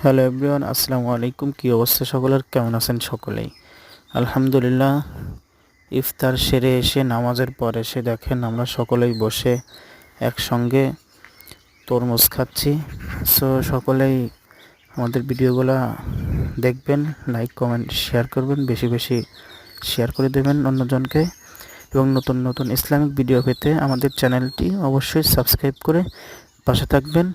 Hello everyone, আসসালামু আলাইকুম। কী অবস্থা সকলের? কেমন আছেন সকলেই? আলহামদুলিল্লাহ। ইফতার সেরে এসে নামাজের পর এসে দেখেন আমরা সকলেই বসে একসঙ্গে তরমুজ খাচ্ছি। সো সকলেই আমাদের ভিডিওগুলো দেখবেন, লাইক কমেন্ট শেয়ার করবেন, বেশি বেশি শেয়ার করে দেবেন অন্যজনকে, এবং নতুন নতুন ইসলামিক ভিডিও পেতে আমাদের চ্যানেলটি অবশ্যই সাবস্ক্রাইব করে পাশে থাকবেন।